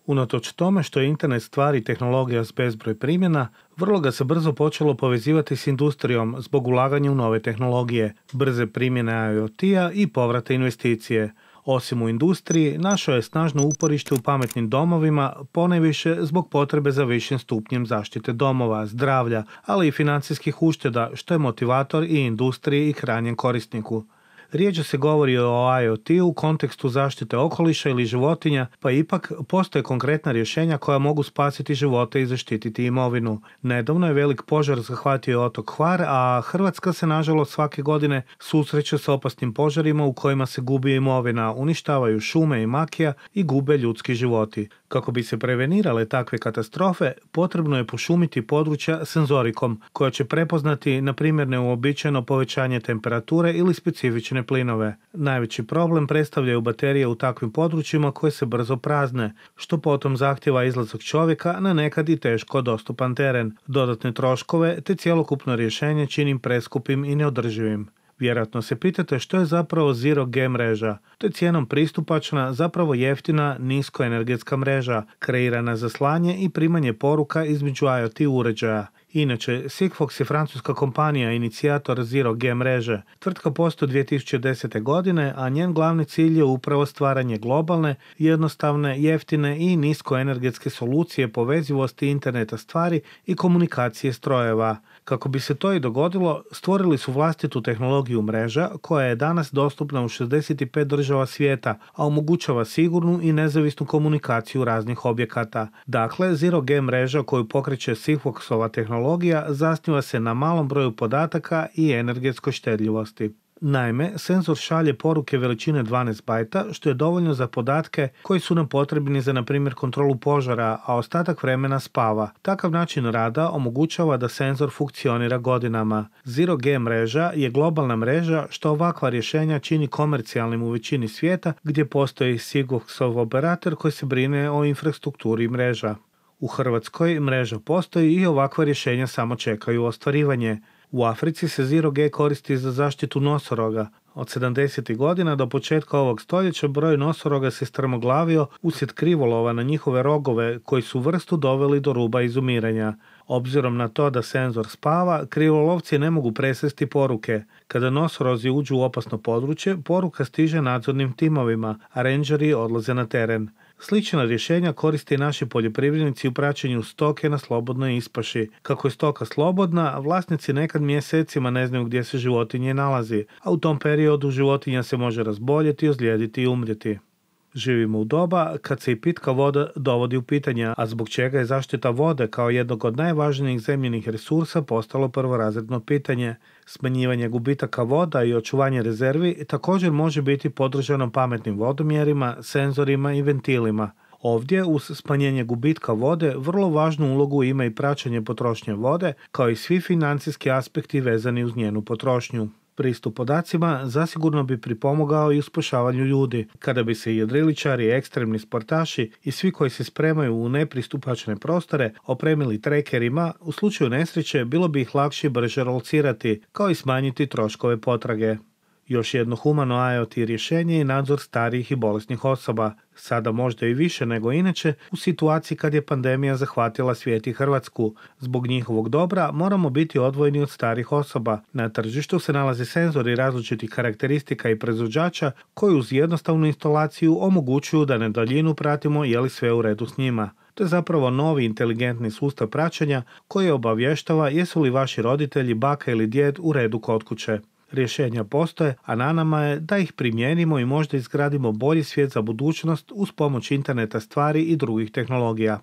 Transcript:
Unatoč tome što je internet stvari tehnologija s bezbroj primjena, vrlo ga se brzo počelo povezivati s industrijom zbog ulaganja u nove tehnologije, brze primjene IoT-a i povrata investicije. Osim u industriji, našao je snažno uporište u pametnim domovima, ponajviše zbog potrebe za višim stupnjem zaštite domova, zdravlja, ali i financijskih ušteda, što je motivator i industriji i krajnjem korisniku. Rijeđe se govori o IoT u kontekstu zaštite okoliša ili životinja, pa ipak postoje konkretna rješenja koja mogu spasiti živote i zaštititi imovinu. Nedavno je velik požar zahvatio otok Hvar, a Hrvatska se nažalost svake godine susreće s opasnim požarima u kojima se gubi imovina, uništavaju šume i makija i gube ljudski životi. Kako bi se prevenirale takve katastrofe, potrebno je pošumiti područja senzorikom, koja će prepoznati, na primjer, neuobičajeno povećanje temperature ili specifične plinove. Najveći problem predstavljaju baterije u takvim područjima koje se brzo prazne, što potom zahtjeva izlazak čovjeka na nekad i teško dostupan teren, dodatne troškove te cjelokupno rješenje čini preskupim i neodrživim. Vjerojatno se pitate što je zapravo Zero G mreža. To je cijenom pristupačna, zapravo jeftina, niskoenergetska mreža, kreirana za slanje i primanje poruka između IoT uređaja. Inače, Sigfox je francuska kompanija, inicijator Zero G mreže. Tvrtka postoji 2010. godine, a njen glavni cilj je upravo stvaranje globalne, jednostavne, jeftine i niskoenergetske solucije povezivosti interneta stvari i komunikacije strojeva. Kako bi se to i dogodilo, stvorili su vlastitu tehnologiju mreža koja je danas dostupna u 65 država svijeta, a omogućava sigurnu i nezavisnu komunikaciju raznih objekata. Dakle, Zero G mreža koju pokreće Sigfoxova tehnologija zasniva se na malom broju podataka i energetskoj štedljivosti. Naime, senzor šalje poruke veličine 12 bajta, što je dovoljno za podatke koji su nam potrebni za, na primjer, kontrolu požara, a ostatak vremena spava. Takav način rada omogućava da senzor funkcionira godinama. Zero G mreža je globalna mreža, što ovakva rješenja čini komercijalnim u većini svijeta, gdje postoji Sigfoxov operator koji se brine o infrastrukturi mreža. U Hrvatskoj mreža postoji i ovakva rješenja samo čekaju ostvarivanje. U Africi se Zero G koristi za zaštitu nosoroga. Od 70. godina do početka ovog stoljeća broj nosoroga se strmoglavio uslijed krivolova na njihove rogove koji su vrstu doveli do ruba izumiranja. Obzirom na to da senzor spava, krivolovci ne mogu presresti poruke. Kada nosorozi uđu u opasno područje, poruka stiže nadzornim timovima, a rangeri odlaze na teren. Slična rješenja koriste naši poljoprivrednici u praćenju stoke na slobodnoj ispaši. Kako je stoka slobodna, vlasnici nekad mjesecima ne znaju gdje se životinje nalazi, a u tom periodu životinja se može razboljeti, ozlijediti i umrijeti. Živimo u doba kad se i pitka voda dovodi u pitanje, a zbog čega je zaštita vode kao jednog od najvažnijih zemljinih resursa postalo prvorazredno pitanje. Smanjivanje gubitaka voda i očuvanje rezervi također može biti podržano pametnim vodomjerima, senzorima i ventilima. Ovdje, uz smanjenje gubitka vode, vrlo važnu ulogu ima i praćenje potrošnje vode, kao i svi financijski aspekti vezani uz njenu potrošnju. Pristup podacima zasigurno bi pripomogao i u spašavanju ljudi. Kada bi se jedriličari, ekstremni sportaši i svi koji se spremaju u nepristupačne prostore opremili trekerima, u slučaju nesreće bilo bi ih lakše i brže locirati, kao i smanjiti troškove potrage. Još jedno humano IoT rješenje je nadzor starijih i bolesnih osoba, sada možda i više nego inače u situaciji kad je pandemija zahvatila svijet i Hrvatsku. Zbog njihovog dobra moramo biti odvojeni od starih osoba. Na tržištu se nalaze senzori različitih karakteristika i proizvođača koji uz jednostavnu instalaciju omogućuju da na daljinu pratimo je li sve u redu s njima. To je zapravo novi inteligentni sustav praćenja koji obavještava jesu li vaši roditelji, baka ili djed u redu kod kuće. Rješenja postoje, a na nama je da ih primijenimo i možda izgradimo bolji svijet za budućnost uz pomoć interneta stvari i drugih tehnologija.